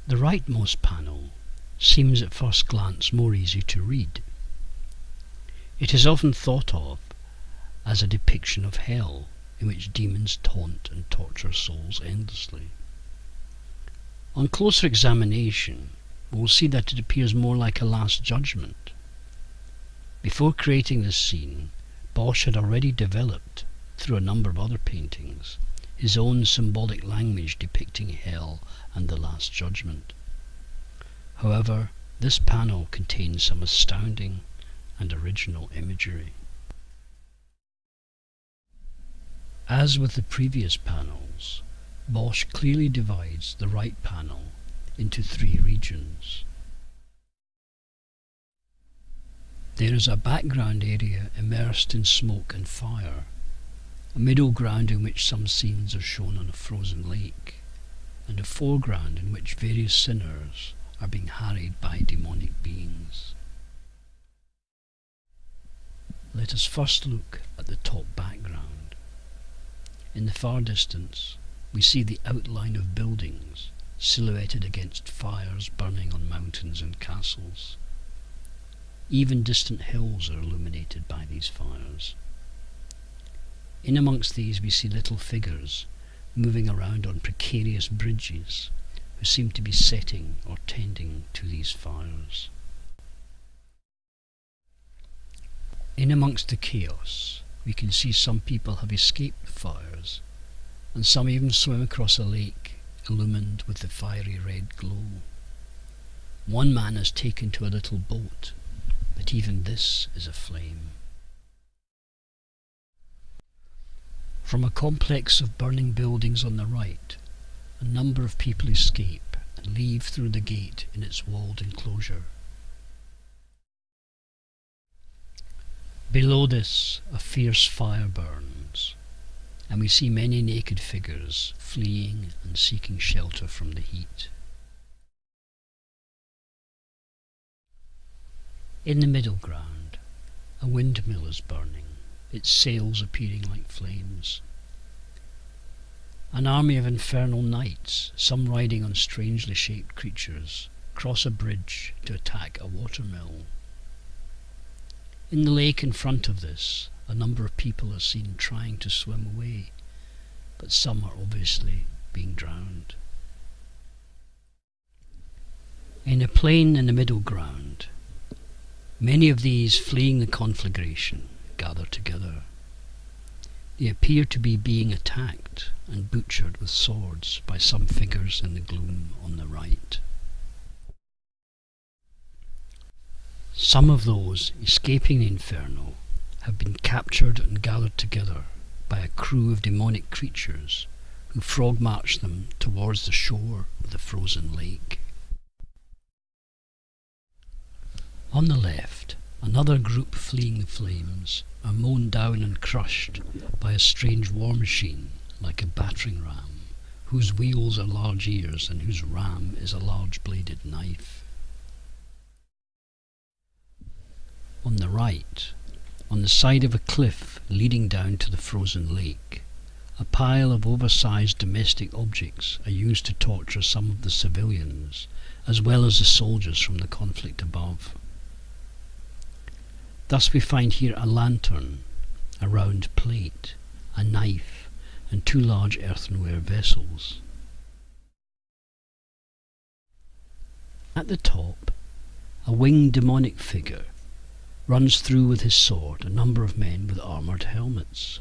The rightmost panel seems at first glance more easy to read. It is often thought of as a depiction of hell, in which demons taunt and torture souls endlessly. On closer examination, we will see that it appears more like a Last Judgment. Before creating this scene, Bosch had already developed, through a number of other paintings, his own symbolic language depicting hell and the Last Judgment. However, this panel contains some astounding and original imagery. As with the previous panels, Bosch clearly divides the right panel into three regions. There is a background area immersed in smoke and fire, a middle ground in which some scenes are shown on a frozen lake, and a foreground in which various sinners are being harried by demonic beings. Let us first look at the top background. In the far distance, we see the outline of buildings silhouetted against fires burning on mountains and castles. Even distant hills are illuminated by these fires. In amongst these we see little figures moving around on precarious bridges who seem to be setting or tending to these fires. In amongst the chaos, we can see some people have escaped the fires, and some even swim across a lake illumined with the fiery red glow. One man is taken to a little boat, but even this is aflame. From a complex of burning buildings on the right, a number of people escape and leave through the gate in its walled enclosure. Below this, a fierce fire burns, and we see many naked figures fleeing and seeking shelter from the heat. In the middle ground, a windmill is burning, its sails appearing like flames. An army of infernal knights, some riding on strangely shaped creatures, cross a bridge to attack a watermill. In the lake in front of this, a number of people are seen trying to swim away, but some are obviously being drowned. In a plain in the middle ground, many of these fleeing the conflagration gather together. They appear to be being attacked and butchered with swords by some figures in the gloom on the right. Some of those escaping the inferno have been captured and gathered together by a crew of demonic creatures who frog-march them towards the shore of the frozen lake. On the left, another group fleeing the flames are mown down and crushed by a strange war machine like a battering ram, whose wheels are large ears and whose ram is a large bladed knife. On the right, on the side of a cliff leading down to the frozen lake, a pile of oversized domestic objects are used to torture some of the civilians, as well as the soldiers from the conflict above. Thus we find here a lantern, a round plate, a knife, and two large earthenware vessels. At the top, a winged demonic figure runs through with his sword a number of men with armoured helmets.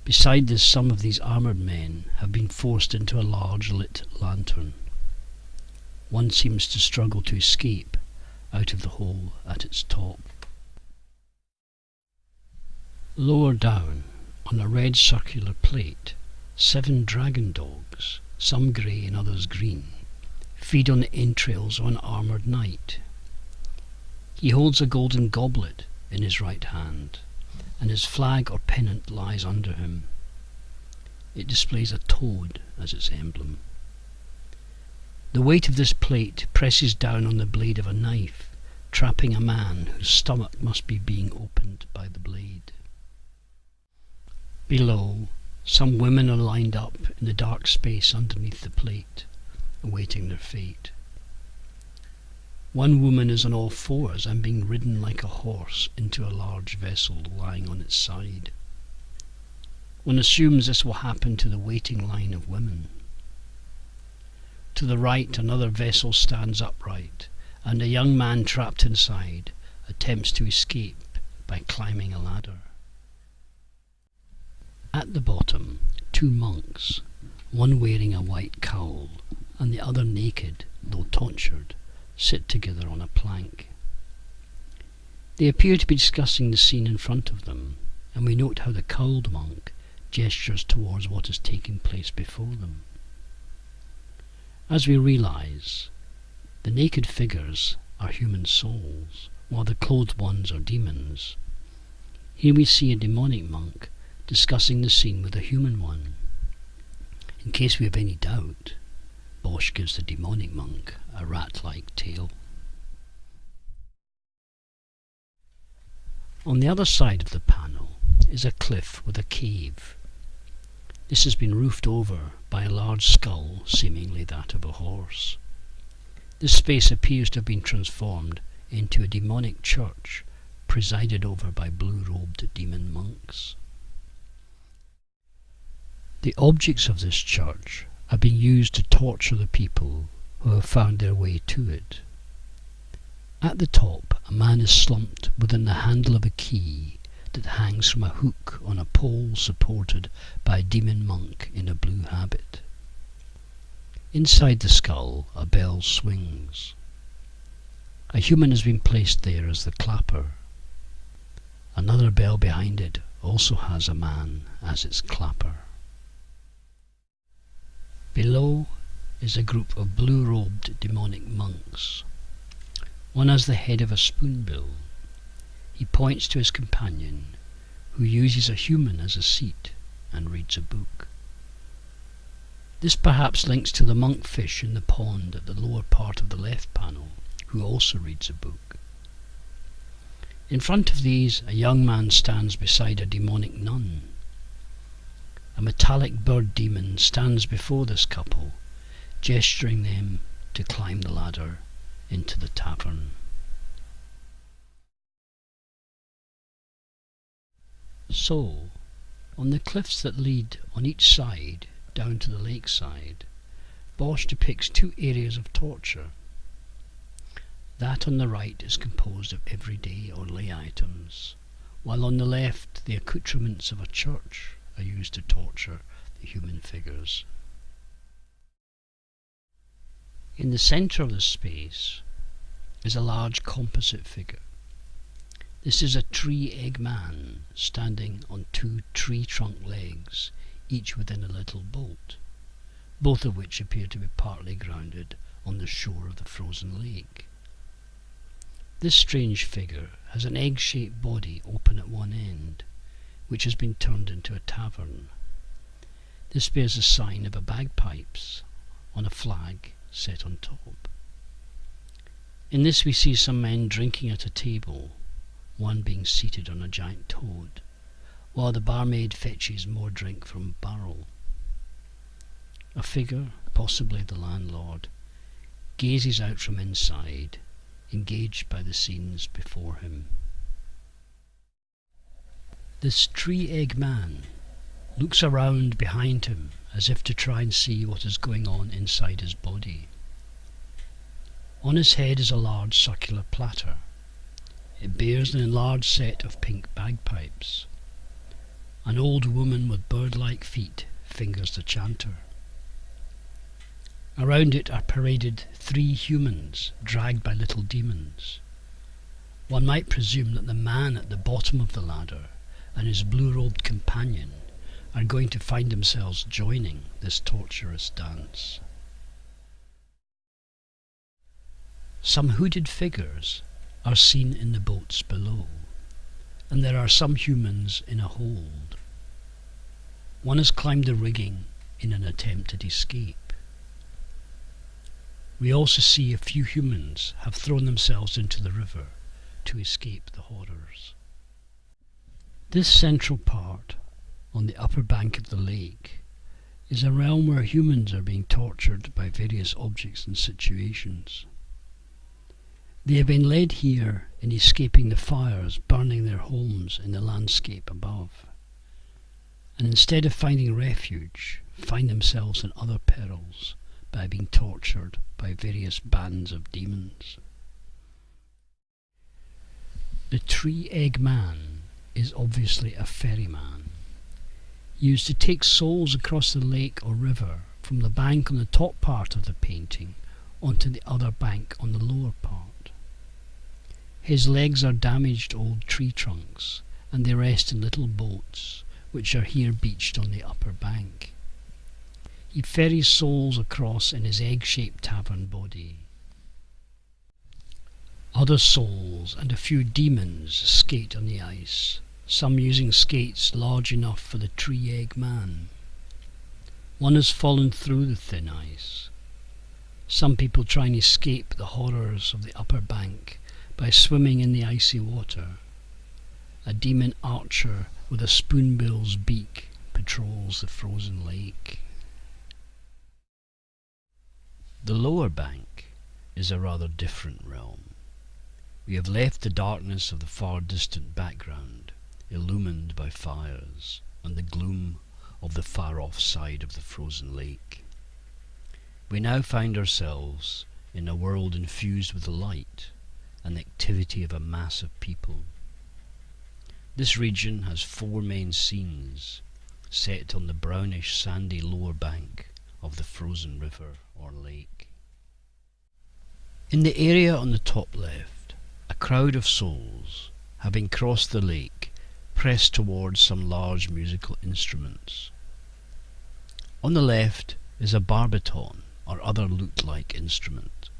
Beside this, some of these armoured men have been forced into a large lit lantern. One seems to struggle to escape out of the hole at its top. Lower down, on a red circular plate, 7 dragon dogs, some grey and others green, feed on the entrails of an armoured knight. He holds a golden goblet in his right hand, and his flag or pennant lies under him. It displays a toad as its emblem. The weight of this plate presses down on the blade of a knife, trapping a man whose stomach must be being opened by the blade. Below, some women are lined up in the dark space underneath the plate, awaiting their fate. One woman is on all fours and being ridden like a horse into a large vessel lying on its side. One assumes this will happen to the waiting line of women. To the right, another vessel stands upright, and a young man trapped inside attempts to escape by climbing a ladder. At the bottom, two monks, one wearing a white cowl and the other naked, though tonsured, sit together on a plank. They appear to be discussing the scene in front of them, and we note how the cowled monk gestures towards what is taking place before them. As we realise, the naked figures are human souls, while the clothed ones are demons. Here we see a demonic monk discussing the scene with a human one. In case we have any doubt, Bosch gives the demonic monk a rat-like tail. On the other side of the panel is a cliff with a cave. This has been roofed over by a large skull, seemingly that of a horse. This space appears to have been transformed into a demonic church presided over by blue-robed demon monks. The objects of this church are being used to torture the people who have found their way to it. At the top, a man is slumped within the handle of a key that hangs from a hook on a pole supported by a demon monk in a blue habit. Inside the skull, a bell swings. A human has been placed there as the clapper. Another bell behind it also has a man as its clapper. Below is a group of blue-robed demonic monks. One has the head of a spoonbill. He points to his companion, who uses a human as a seat and reads a book. This perhaps links to the monkfish in the pond at the lower part of the left panel, who also reads a book. In front of these, a young man stands beside a demonic nun. A metallic bird demon stands before this couple, gesturing them to climb the ladder into the tavern. So, on the cliffs that lead on each side down to the lakeside, Bosch depicts two areas of torture. That on the right is composed of everyday or lay items, while on the left the accoutrements of a church are used to torture the human figures. In the centre of the space is a large composite figure. This is a tree-egg man standing on two tree-trunk legs, each within a little boat, both of which appear to be partly grounded on the shore of the frozen lake. This strange figure has an egg-shaped body open at one end, which has been turned into a tavern. This bears a sign of a bagpipes on a flag set on top. In this we see some men drinking at a table, one being seated on a giant toad, while the barmaid fetches more drink from a barrel. A figure, possibly the landlord, gazes out from inside, engaged by the scenes before him. This tree-egg man looks around behind him as if to try and see what is going on inside his body. On his head is a large circular platter. It bears an enlarged set of pink bagpipes. An old woman with bird-like feet fingers the chanter. Around it are paraded three humans dragged by little demons. One might presume that the man at the bottom of the ladder and his blue-robed companion are going to find themselves joining this torturous dance. Some hooded figures are seen in the boats below, and there are some humans in a hold. One has climbed the rigging in an attempted escape. We also see a few humans have thrown themselves into the river to escape the horrors. This central part, on the upper bank of the lake, is a realm where humans are being tortured by various objects and situations. They have been led here in escaping the fires burning their homes in the landscape above, and instead of finding refuge, find themselves in other perils by being tortured by various bands of demons. The Tree-Egg Man is obviously a ferryman, used to take souls across the lake or river from the bank on the top part of the painting onto the other bank on the lower part. His legs are damaged old tree trunks, and they rest in little boats, which are here beached on the upper bank. He ferries souls across in his egg-shaped tavern body. Other souls and a few demons skate on the ice, some using skates large enough for the Tree-Egg Man. One has fallen through the thin ice. Some people try and escape the horrors of the upper bank by swimming in the icy water. A demon archer with a spoonbill's beak patrols the frozen lake. The lower bank is a rather different realm. We have left the darkness of the far distant background, illumined by fires, and the gloom of the far-off side of the frozen lake. We now find ourselves in a world infused with light and the activity of a mass of people. This region has 4 main scenes set on the brownish sandy lower bank of the frozen river or lake. In the area on the top left, a crowd of souls, having crossed the lake, press towards some large musical instruments. On the left is a barbiton or other lute-like instrument,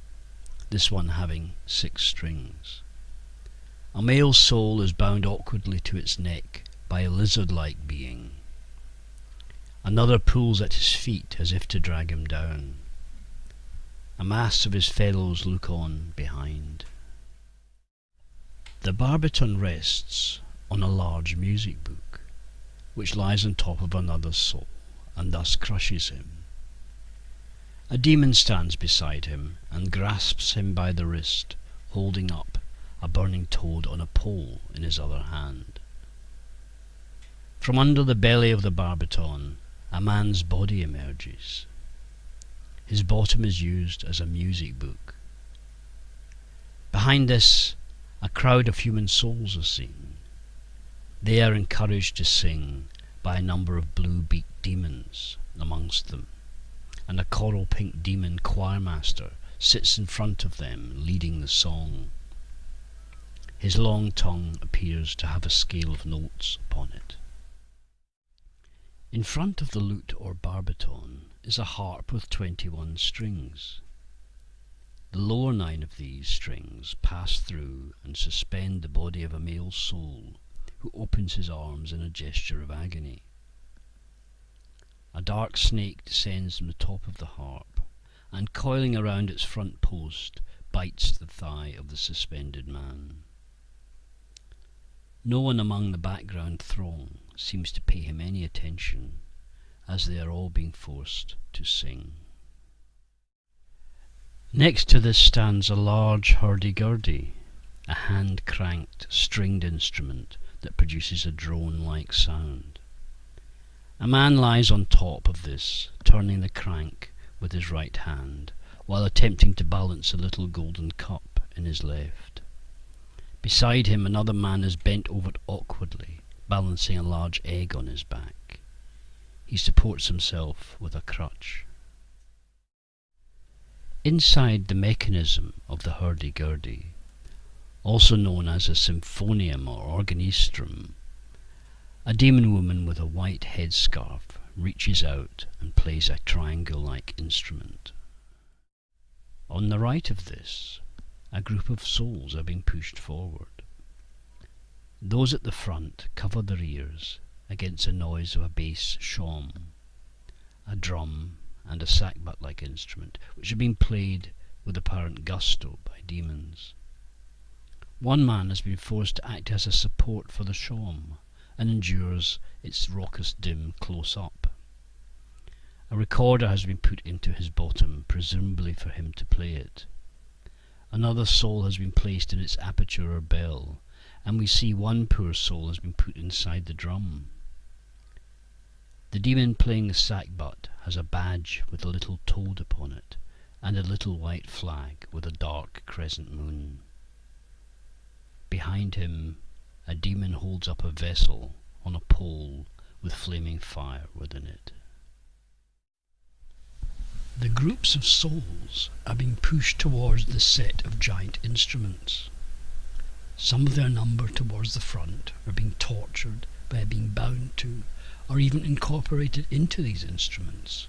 this one having 6 strings. A male soul is bound awkwardly to its neck by a lizard-like being. Another pulls at his feet as if to drag him down. A mass of his fellows look on behind. The barbiton rests on a large music book, which lies on top of another soul, and thus crushes him. A demon stands beside him and grasps him by the wrist, holding up a burning toad on a pole in his other hand. From under the belly of the barbiton, a man's body emerges. His bottom is used as a music book. Behind this, a crowd of human souls are seen. They are encouraged to sing by a number of blue-beaked demons amongst them, and a coral-pink demon choirmaster sits in front of them leading the song. His long tongue appears to have a scale of notes upon it. In front of the lute or barbiton is a harp with 21 strings. The lower 9 of these strings pass through and suspend the body of a male soul who opens his arms in a gesture of agony. A dark snake descends from the top of the harp and, coiling around its front post, bites the thigh of the suspended man. No one among the background throng seems to pay him any attention, as they are all being forced to sing. Next to this stands a large hurdy-gurdy, a hand-cranked stringed instrument that produces a drone-like sound. A man lies on top of this, turning the crank with his right hand, while attempting to balance a little golden cup in his left. Beside him another man is bent over awkwardly, balancing a large egg on his back. He supports himself with a crutch. Inside the mechanism of the hurdy-gurdy, also known as a symphonium or organistrum, a demon woman with a white headscarf reaches out and plays a triangle-like instrument. On the right of this, a group of souls are being pushed forward. Those at the front cover their ears against the noise of a bass shawm, a drum and a sackbut-like instrument, which are being played with apparent gusto by demons. One man has been forced to act as a support for the shawm, and endures its raucous din close up. A recorder has been put into his bottom, presumably for him to play it. Another soul has been placed in its aperture or bell, and we see one poor soul has been put inside the drum. The demon playing the sackbut has a badge with a little toad upon it, and a little white flag with a dark crescent moon. Behind him, a demon holds up a vessel on a pole with flaming fire within it. The groups of souls are being pushed towards the set of giant instruments. Some of their number towards the front are being tortured by being bound to or even incorporated into these instruments.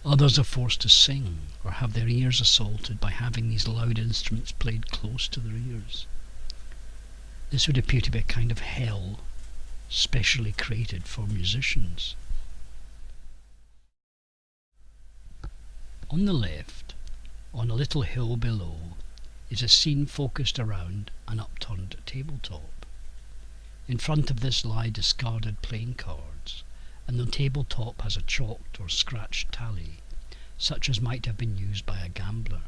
Others are forced to sing or have their ears assaulted by having these loud instruments played close to their ears. This would appear to be a kind of hell specially created for musicians. On the left, on a little hill below, is a scene focused around an upturned tabletop. In front of this lie discarded playing cards, and the tabletop has a chalked or scratched tally, such as might have been used by a gambler.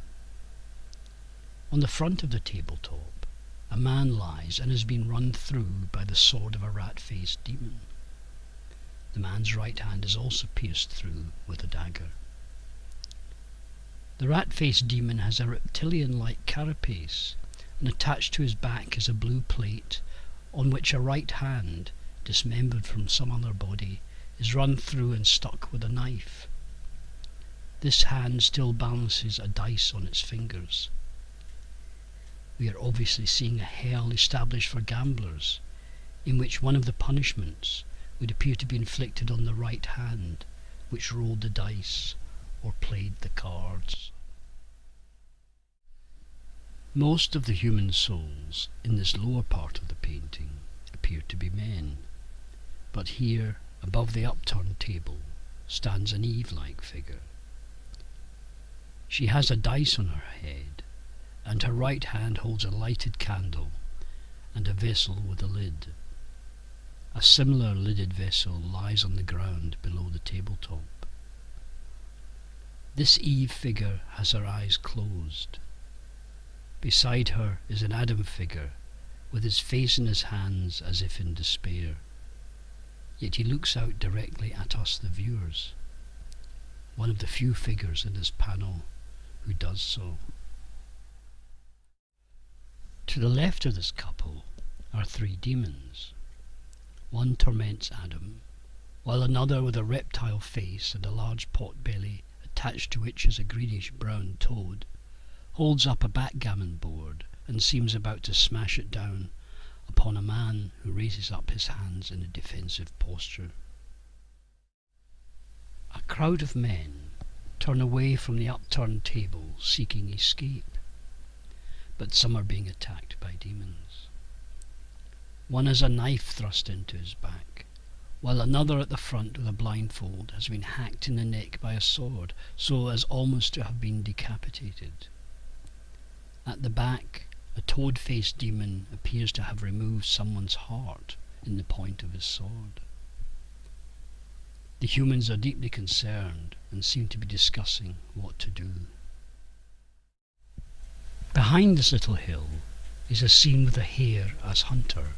On the front of the tabletop, a man lies and has been run through by the sword of a rat-faced demon. The man's right hand is also pierced through with a dagger. The rat-faced demon has a reptilian-like carapace, and attached to his back is a blue plate on which a right hand, dismembered from some other body, is run through and stuck with a knife. This hand still balances a dice on its fingers. We are obviously seeing a hell established for gamblers, in which one of the punishments would appear to be inflicted on the right hand, which rolled the dice or played the cards. Most of the human souls in this lower part of the painting appear to be men, but here, above the upturned table, stands an Eve-like figure. She has a dice on her head, and her right hand holds a lighted candle and a vessel with a lid. A similar lidded vessel lies on the ground below the tabletop. This Eve figure has her eyes closed. Beside her is an Adam figure, with his face in his hands as if in despair. Yet he looks out directly at us, the viewers, one of the few figures in this panel who does so. To the left of this couple are three demons. One torments Adam, while another with a reptile face and a large pot belly attached to which is a greenish-brown toad, holds up a backgammon board and seems about to smash it down upon a man who raises up his hands in a defensive posture. A crowd of men turn away from the upturned table seeking escape, but some are being attacked by demons. One has a knife thrust into his back, while another at the front with a blindfold has been hacked in the neck by a sword so as almost to have been decapitated. At the back, a toad-faced demon appears to have removed someone's heart in the point of his sword. The humans are deeply concerned and seem to be discussing what to do. Behind this little hill is a scene with a hare as hunter,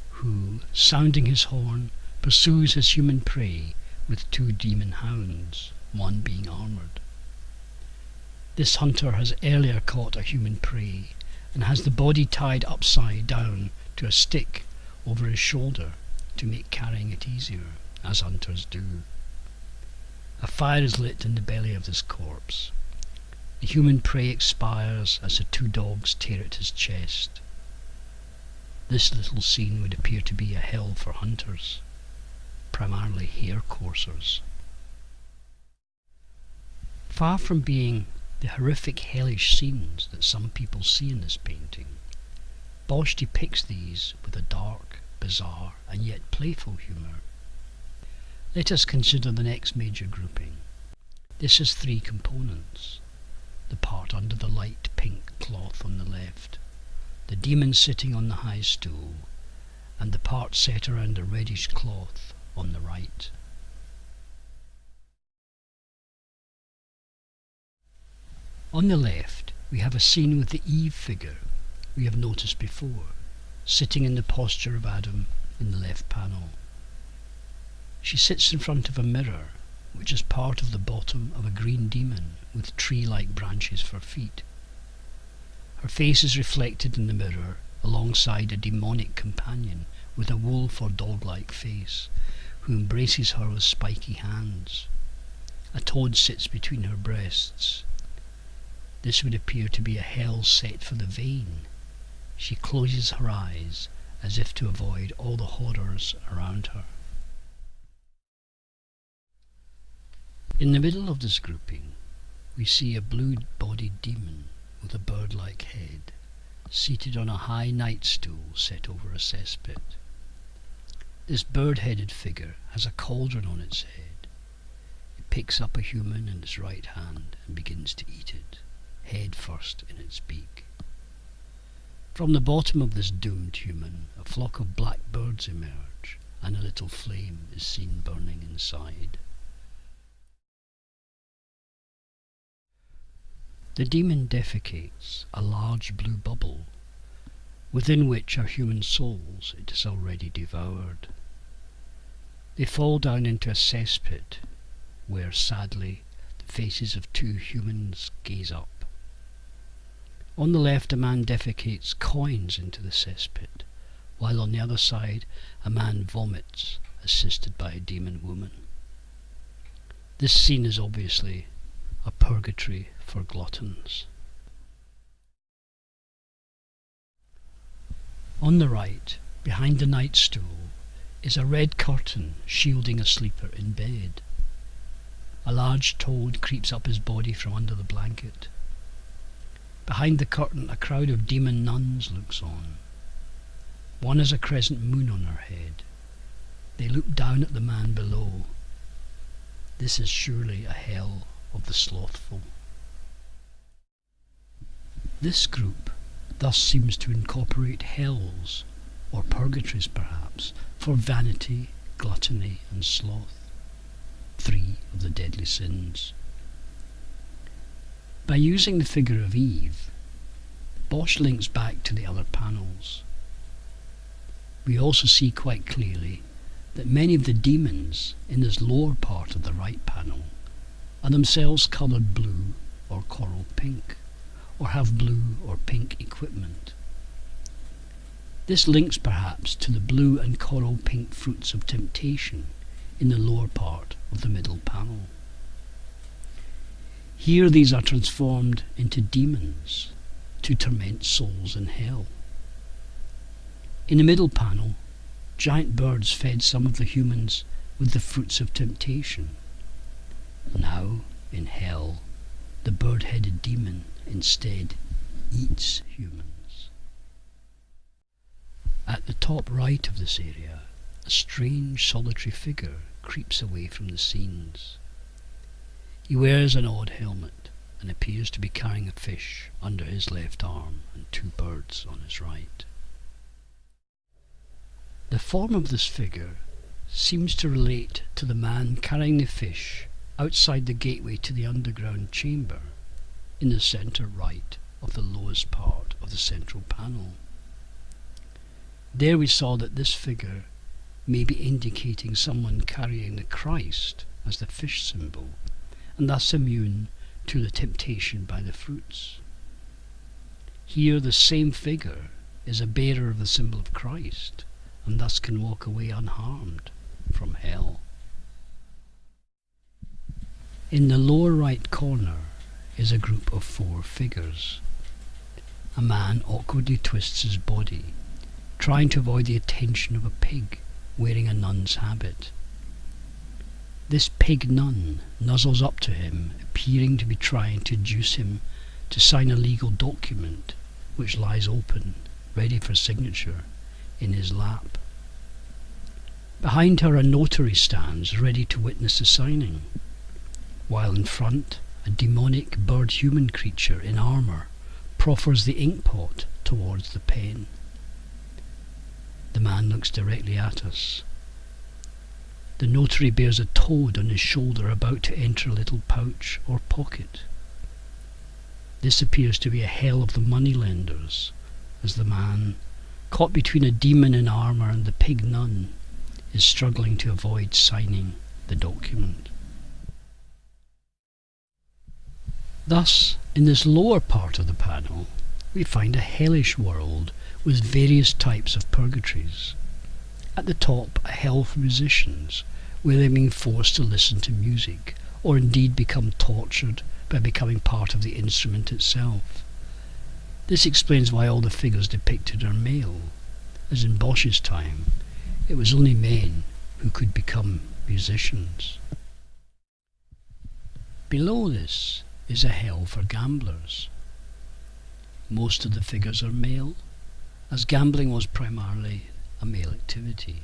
who, sounding his horn, pursues his human prey with two demon hounds, one being armoured. This hunter has earlier caught a human prey and has the body tied upside down to a stick over his shoulder to make carrying it easier, as hunters do. A fire is lit in the belly of this corpse. The human prey expires as the two dogs tear at his chest. This little scene would appear to be a hell for hunters, primarily hare coursers. Far from being the horrific hellish scenes that some people see in this painting, Bosch depicts these with a dark, bizarre and yet playful humour. Let us consider the next major grouping. This has three components: the part under the light pink cloth on the left, the demon sitting on the high stool, and the part set around the reddish cloth on the right. On the left, we have a scene with the Eve figure we have noticed before, sitting in the posture of Adam in the left panel. She sits in front of a mirror, which is part of the bottom of a green demon with tree-like branches for feet. Her face is reflected in the mirror alongside a demonic companion with a wolf or dog-like face, who embraces her with spiky hands. A toad sits between her breasts. This would appear to be a hell set for the vain. She closes her eyes as if to avoid all the horrors around her. In the middle of this grouping, we see a blue-bodied demon with a bird-like head, seated on a high night stool set over a cesspit. This bird-headed figure has a cauldron on its head. It picks up a human in its right hand and begins to eat it, head first in its beak. From the bottom of this doomed human, a flock of black birds emerge, and a little flame is seen burning inside. The demon defecates a large blue bubble, within which are human souls it has already devoured. They fall down into a cesspit, where, sadly, the faces of two humans gaze up. On the left, a man defecates coins into the cesspit, while on the other side a man vomits, assisted by a demon woman. This scene is obviously a purgatory for gluttons. On the right, behind the night stool, is a red curtain shielding a sleeper in bed. A large toad creeps up his body from under the blanket. Behind the curtain, a crowd of demon nuns looks on. One has a crescent moon on her head. They look down at the man below. This is surely a hell of the slothful. This group thus seems to incorporate hells, or purgatories perhaps, for vanity, gluttony and sloth, 3 of the deadly sins. By using the figure of Eve, Bosch links back to the other panels. We also see quite clearly that many of the demons in this lower part of the right panel are themselves coloured blue or coral pink, or have blue or pink equipment. This links perhaps to the blue and coral pink fruits of temptation in the lower part of the middle panel. Here these are transformed into demons to torment souls in hell. In the middle panel, giant birds fed some of the humans with the fruits of temptation. Now, in hell, the bird-headed demon instead eats humans. At the top right of this area, a strange solitary figure creeps away from the scenes. He wears an odd helmet and appears to be carrying a fish under his left arm and 2 birds on his right. The form of this figure seems to relate to the man carrying the fish outside the gateway to the underground chamber in the centre right of the lowest part of the central panel. There we saw that this figure may be indicating someone carrying the Christ as the fish symbol, and thus immune to the temptation by the fruits. Here the same figure is a bearer of the symbol of Christ, and thus can walk away unharmed from hell. In the lower right corner is a group of 4 figures. A man awkwardly twists his body, trying to avoid the attention of a pig wearing a nun's habit. This pig nun nuzzles up to him, appearing to be trying to induce him to sign a legal document which lies open, ready for signature, in his lap. Behind her a notary stands ready to witness the signing, while in front a demonic bird-human creature in armour proffers the inkpot towards the pen. The man looks directly at us. The notary bears a toad on his shoulder about to enter a little pouch or pocket. This appears to be a hell of the moneylenders, as the man, caught between a demon in armour and the pig nun, is struggling to avoid signing the document. Thus, in this lower part of the panel, we find a hellish world with various types of purgatories. At the top, a hell for musicians, where they're being forced to listen to music, or indeed become tortured by becoming part of the instrument itself. This explains why all the figures depicted are male, as in Bosch's time it was only men who could become musicians. Below this is a hell for gamblers. Most of the figures are male, as gambling was primarily a male activity.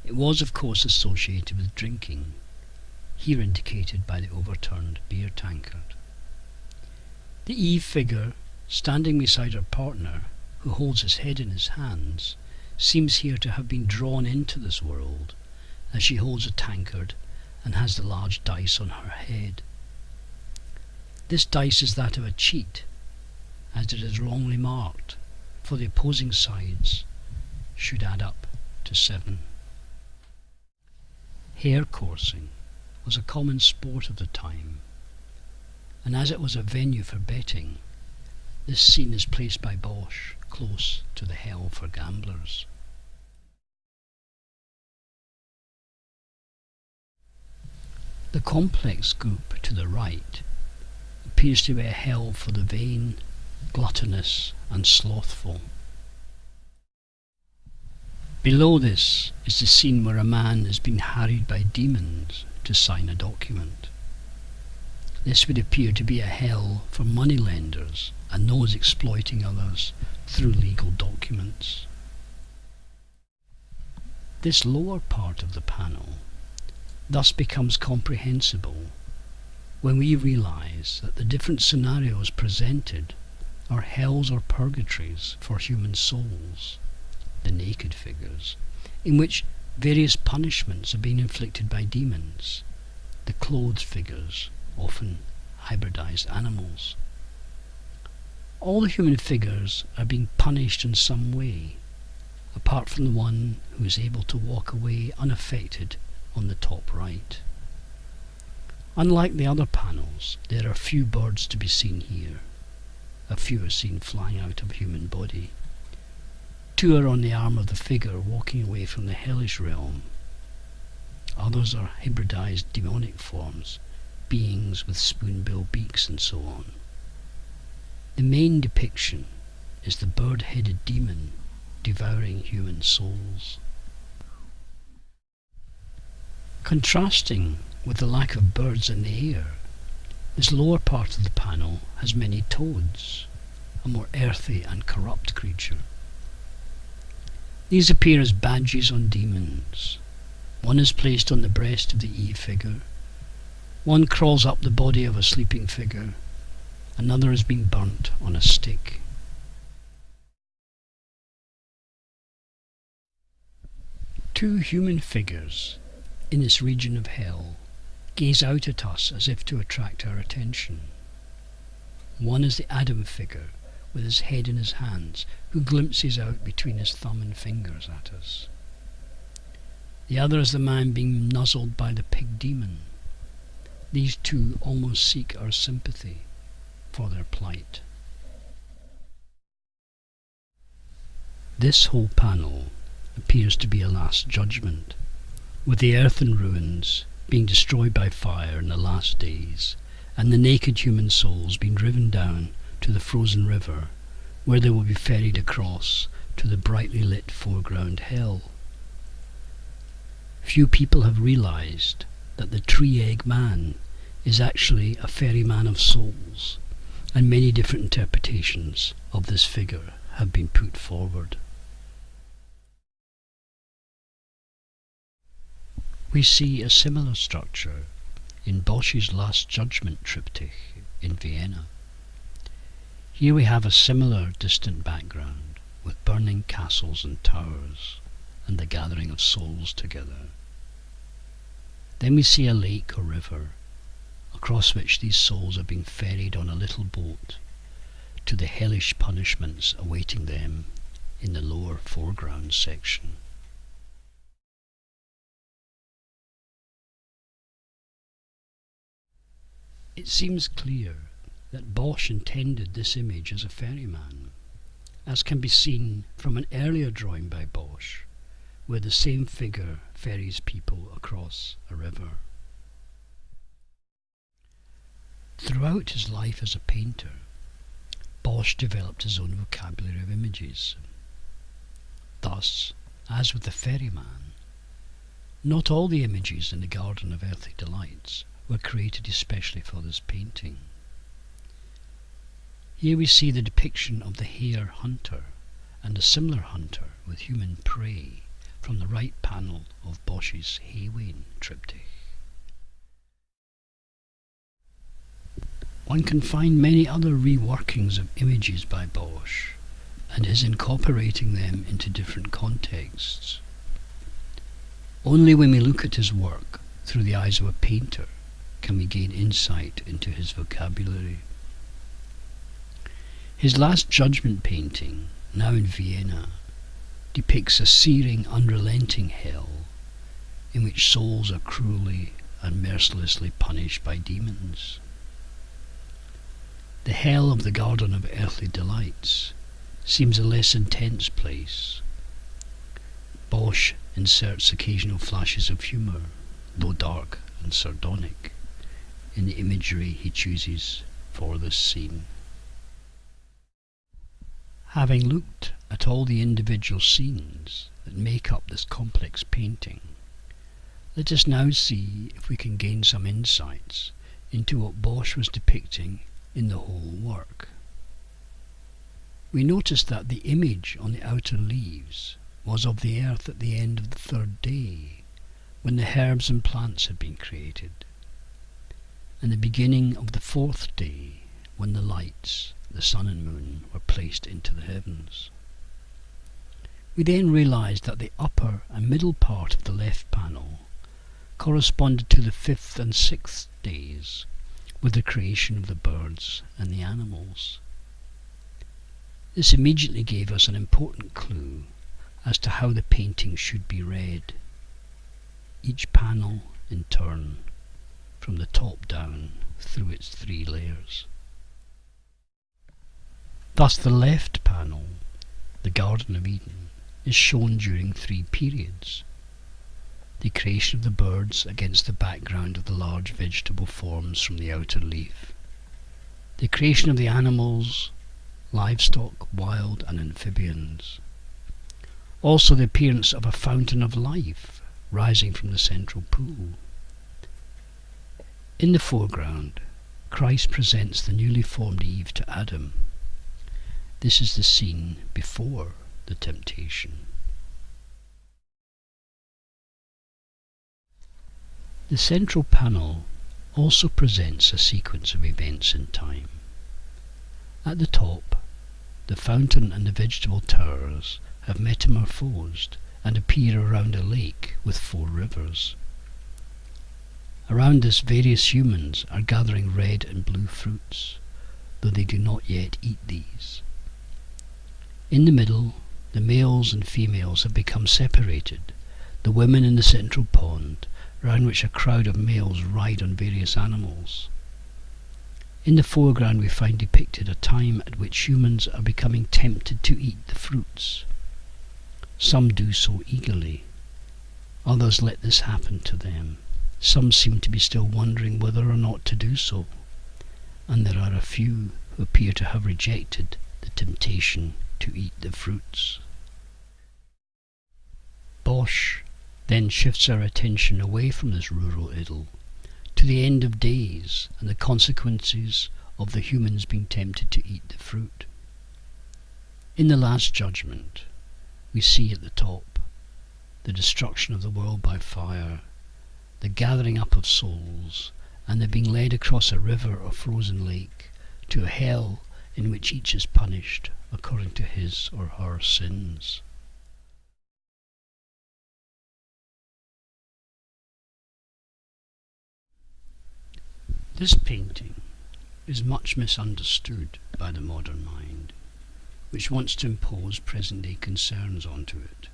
It was of course associated with drinking, here indicated by the overturned beer tankard. The Eve figure, standing beside her partner, who holds his head in his hands, seems here to have been drawn into this world, as she holds a tankard and has the large dice on her head. This dice is that of a cheat, as it is wrongly marked, for the opposing sides should add up to 7. Hair coursing was a common sport of the time, and as it was a venue for betting, this scene is placed by Bosch close to the hell for gamblers. The complex group to the right appears to be a hell for the vain, gluttonous and slothful. Below this is the scene where a man is being harried by demons to sign a document. This would appear to be a hell for moneylenders and those exploiting others through legal documents. This lower part of the panel thus becomes comprehensible when we realise that the different scenarios presented are hells or purgatories for human souls, the naked figures, in which various punishments are being inflicted by demons, the clothed figures, often hybridized animals. All the human figures are being punished in some way, apart from the one who is able to walk away unaffected on the top right. Unlike the other panels, there are few birds to be seen here. A few are seen flying out of a human body. 2 are on the arm of the figure walking away from the hellish realm. Others are hybridized demonic forms, beings with spoonbill beaks and so on. The main depiction is the bird-headed demon devouring human souls. Contrasting with the lack of birds in the air, this lower part of the panel has many toads, a more earthy and corrupt creature. These appear as badges on demons. One is placed on the breast of the Eve figure, one crawls up the body of a sleeping figure, another is being burnt on a stick. Two human figures in this region of hell gaze out at us as if to attract our attention. One is the Adam figure with his head in his hands, who glimpses out between his thumb and fingers at us. The other is the man being nuzzled by the pig demon. These two almost seek our sympathy for their plight. This whole panel appears to be a last judgment, with the earthen ruins being destroyed by fire in the last days, and the naked human souls being driven down to the frozen river, where they will be ferried across to the brightly lit foreground hell. Few people have realised that the tree-egg man is actually a ferryman of souls, and many different interpretations of this figure have been put forward. We see a similar structure in Bosch's Last Judgment triptych in Vienna. Here we have a similar distant background with burning castles and towers and the gathering of souls together. Then we see a lake or river, across which these souls are being ferried on a little boat to the hellish punishments awaiting them in the lower foreground section. It seems clear that Bosch intended this image as a ferryman, as can be seen from an earlier drawing by Bosch, where the same figure ferries people across a river. Throughout his life as a painter, Bosch developed his own vocabulary of images. Thus, as with the ferryman, not all the images in the Garden of Earthly Delights were created especially for this painting. Here we see the depiction of the hare hunter and a similar hunter with human prey from the right panel of Bosch's Haywain triptych. One can find many other reworkings of images by Bosch and his incorporating them into different contexts. Only when we look at his work through the eyes of a painter can we gain insight into his vocabulary. His Last Judgment painting, now in Vienna, depicts a searing, unrelenting hell in which souls are cruelly and mercilessly punished by demons. The hell of the Garden of Earthly Delights seems a less intense place. Bosch inserts occasional flashes of humour, though dark and sardonic, in the imagery he chooses for this scene. Having looked at all the individual scenes that make up this complex painting, let us now see if we can gain some insights into what Bosch was depicting in the whole work. We notice that the image on the outer leaves was of the earth at the end of the third day, when the herbs and plants had been created, and the beginning of the fourth day, when the lights, the sun and moon, were placed into the heavens. We then realized that the upper and middle part of the left panel corresponded to the fifth and sixth days, with the creation of the birds and the animals. This immediately gave us an important clue as to how the painting should be read, each panel in turn, from the top down through its three layers. Thus the left panel, the Garden of Eden, is shown during three periods: the creation of the birds against the background of the large vegetable forms from the outer leaf, the creation of the animals, livestock, wild and amphibians, also the appearance of a fountain of life rising from the central pool. In the foreground, Christ presents the newly formed Eve to Adam. This is the scene before the temptation. The central panel also presents a sequence of events in time. At the top, the fountain and the vegetable towers have metamorphosed and appear around a lake with 4 rivers. Around this, various humans are gathering red and blue fruits, though they do not yet eat these. In the middle, the males and females have become separated, the women in the central pond, round which a crowd of males ride on various animals. In the foreground we find depicted a time at which humans are becoming tempted to eat the fruits. Some do so eagerly, others let this happen to them. Some seem to be still wondering whether or not to do so, and there are a few who appear to have rejected the temptation to eat the fruits. Bosch then shifts our attention away from this rural idyll to the end of days and the consequences of the humans being tempted to eat the fruit. In the Last Judgment, we see at the top the destruction of the world by fire, the gathering up of souls, and the being led across a river or frozen lake to a hell in which each is punished according to his or her sins. This painting is much misunderstood by the modern mind, which wants to impose present-day concerns onto it.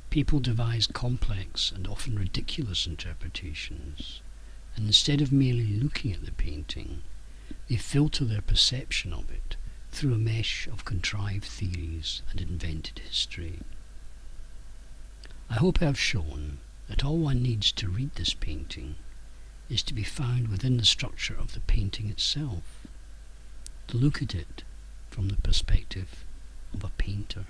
People devise complex and often ridiculous interpretations, and instead of merely looking at the painting, they filter their perception of it through a mesh of contrived theories and invented history. I hope I have shown that all one needs to read this painting is to be found within the structure of the painting itself, to look at it from the perspective of a painter.